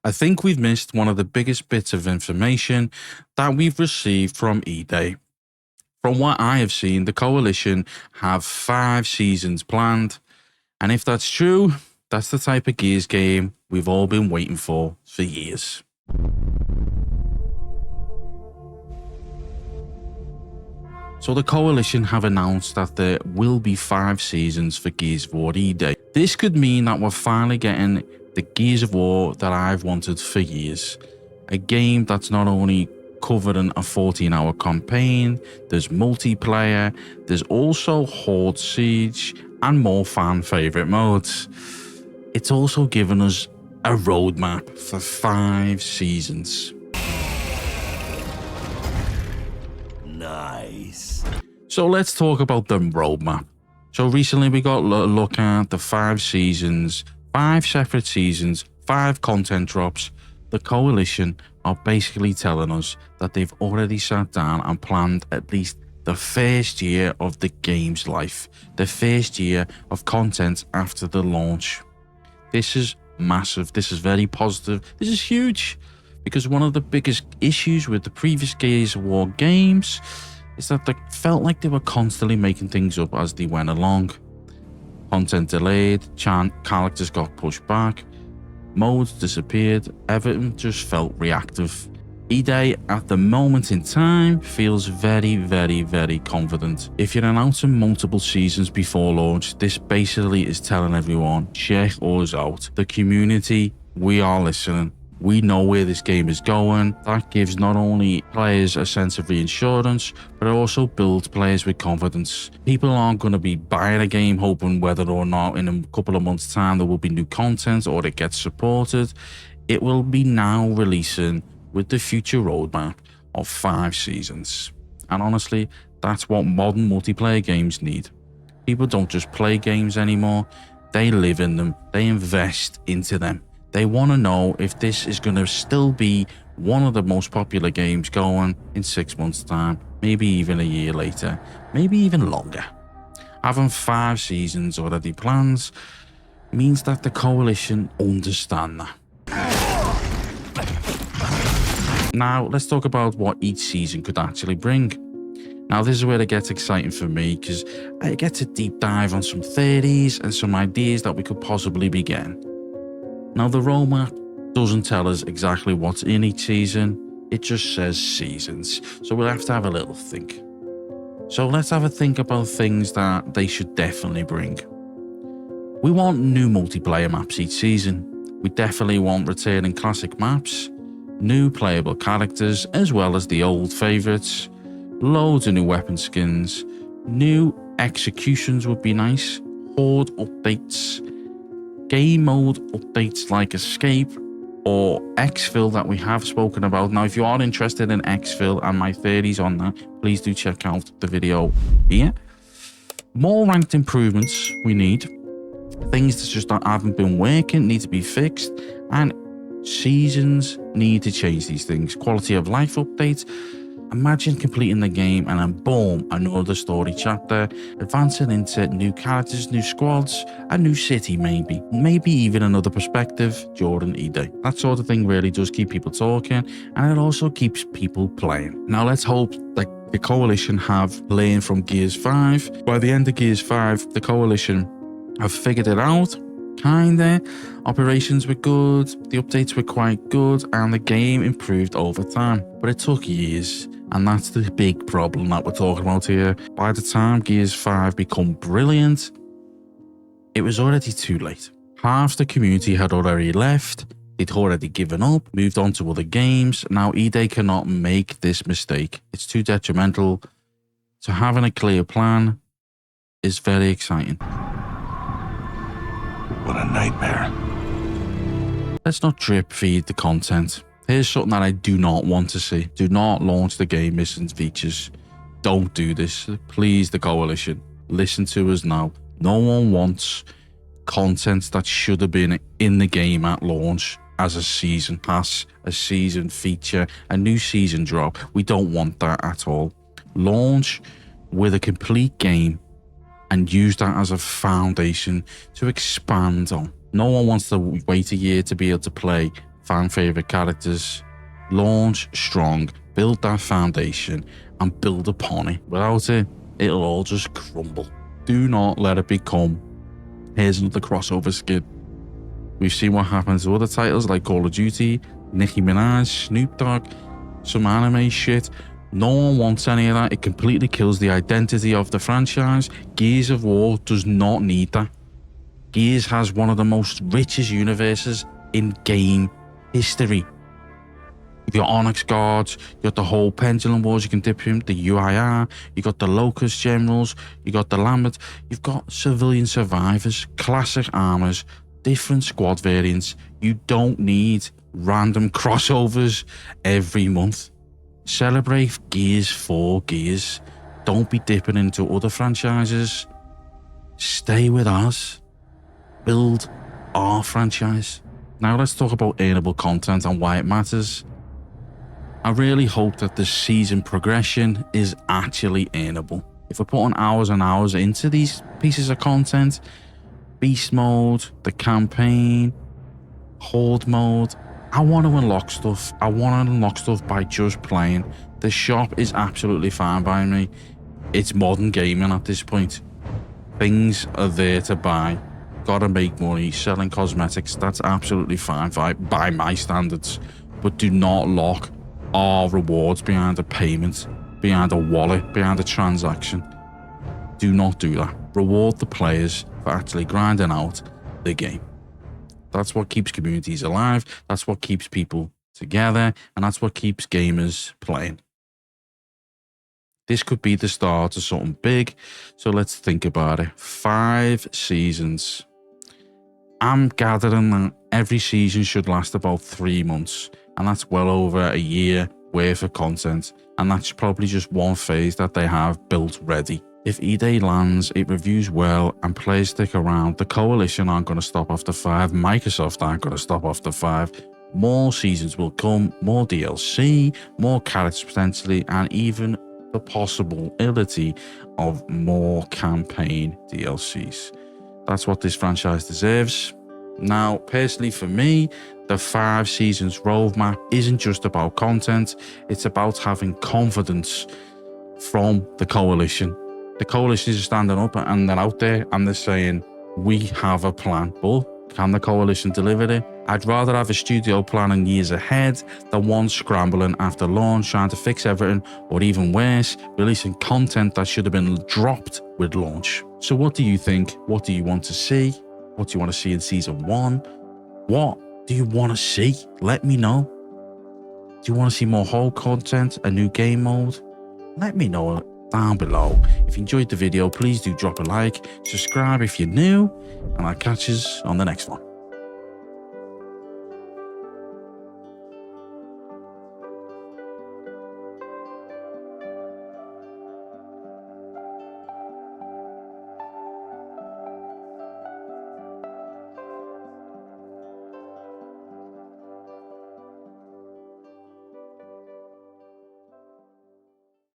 I think we've missed one of the biggest bits of information that we've received from eDay. From what I have seen, the Coalition have 5 seasons planned, and if that's true, that's the type of Gears game we've all been waiting for years. So the Coalition have announced that there will be 5 seasons for Gears of War eDay. This could mean that we're finally getting the Gears of War that I've wanted for years. A game that's not only covering a 14-hour campaign, there's multiplayer, there's also Horde Siege, and more fan favourite modes. It's also given us a roadmap for 5 seasons. Nice. So let's talk about the roadmap. So recently we got a look at the 5 seasons, 5 separate seasons, 5 content drops. The Coalition are basically telling us that they've already sat down and planned at least the first year of the game's life, the first year of content after the launch. This is massive, this is very positive, this is huge, because one of the biggest issues with the previous Gears of War games is that they felt like they were constantly making things up as they went along. Content delayed, characters got pushed back, modes disappeared, everything just felt reactive. eDay at the moment in time feels very, very, very confident. If you're announcing multiple seasons before launch, this basically is telling everyone, check us out. The community, we are listening. We know where this game is going. That gives not only players a sense of reassurance, but it also builds players with confidence. People aren't going to be buying a game hoping whether or not in a couple of months' time there will be new content or it gets supported. It will be now releasing with the future roadmap of 5 seasons. And honestly, that's what modern multiplayer games need. People don't just play games anymore, they live in them, they invest into them. They want to know if this is going to still be one of the most popular games going in 6 months' time, maybe even a year later, maybe even longer. Having 5 seasons already planned means that the Coalition understand that. Now, let's talk about what each season could actually bring. Now, this is where it gets exciting for me, because I get to deep dive on some theories and some ideas that we could possibly be getting. Now, the roadmap doesn't tell us exactly what's in each season, it just says seasons, so we'll have to have a little think. So let's have a think about things that they should definitely bring. We want new multiplayer maps each season. We definitely want returning classic maps, new playable characters, as well as the old favourites, loads of new weapon skins, new executions would be nice, horde updates, game mode updates like Escape or Exfil that we have spoken about. Now, if you are interested in Exfil and my theories on that, please do check out the video here. More ranked improvements we need. Things that just haven't been working need to be fixed, and seasons need to change these things. Quality of life updates. Imagine completing the game and then boom, another story chapter, advancing into new characters, new squads, a new city maybe even another perspective during eDay. That sort of thing really does keep people talking, and it also keeps people playing. Now let's hope that the Coalition have learned from Gears 5. By the end of Gears 5, the Coalition have figured it out, kinda. Operations were good, the updates were quite good, and the game improved over time. But it took years, and that's the big problem that we're talking about here. By the time Gears 5 become brilliant, it was already too late. Half the community had already left, they'd already given up, moved on to other games. Now eDay cannot make this mistake. It's too detrimental. So having a clear plan is very exciting. What a nightmare. Let's not drip feed the content. Here's something that I do not want to see. Do not launch the game missing features. Don't do this. Please, the Coalition. Listen to us now. No one wants content that should have been in the game at launch as a season pass, a season feature, a new season drop. We don't want that at all. Launch with a complete game and use that as a foundation to expand on. No one wants to wait a year to be able to play fan favorite characters, launch strong, build that foundation, and build upon it. Without it, it'll all just crumble. Do not let it become, here's another crossover skin. We've seen what happens to other titles like Call of Duty, Nicki Minaj, Snoop Dogg, some anime shit. No one wants any of that. It completely kills the identity of the franchise. Gears of War does not need that. Gears has one of the most richest universes in game history. You've got Onyx Guards, you got the whole Pendulum Wars you can dip in, the UIR, you got the Locust Generals, you got the Lambert, you've got civilian survivors, classic armors, different squad variants. You don't need random crossovers every month. Celebrate Gears for Gears. Don't be dipping into other franchises. Stay with us. Build our franchise. Now let's talk about earnable content and why it matters. I really hope that the season progression is actually earnable. If we're putting hours and hours into these pieces of content, beast mode, the campaign, horde mode, I want to unlock stuff. I want to unlock stuff by just playing. The shop is absolutely fine by me. It's modern gaming at this point. Things are there to buy. Gotta make money, selling cosmetics, that's absolutely fine by my standards. But do not lock our rewards behind a payment, behind a wallet, behind a transaction. Do not do that. Reward the players for actually grinding out the game. That's what keeps communities alive, that's what keeps people together, and that's what keeps gamers playing. This could be the start of something big, so let's think about it. 5 seasons. I'm gathering that every season should last about 3 months, and that's well over a year worth of content, and that's probably just one phase that they have built ready. If E-Day lands, it reviews well, and players stick around, the Coalition aren't going to stop after 5, Microsoft aren't going to stop after 5. More seasons will come, more DLC, more characters potentially, and even the possibility of more campaign DLCs. That's what this franchise deserves. Now, personally for me, the 5 seasons roadmap isn't just about content, it's about having confidence from the Coalition. The Coalition is standing up and they're out there and they're saying, we have a plan, but can the Coalition deliver it? I'd rather have a studio planning years ahead than one scrambling after launch, trying to fix everything, or even worse, releasing content that should have been dropped with launch. So what do you think? What do you want to see? What do you want to see in season 1? What do you want to see? Let me know. Do you want to see more whole content, a new game mode? Let me know down below. If you enjoyed the video, please do drop a like, subscribe if you're new, and I'll catch you on the next one.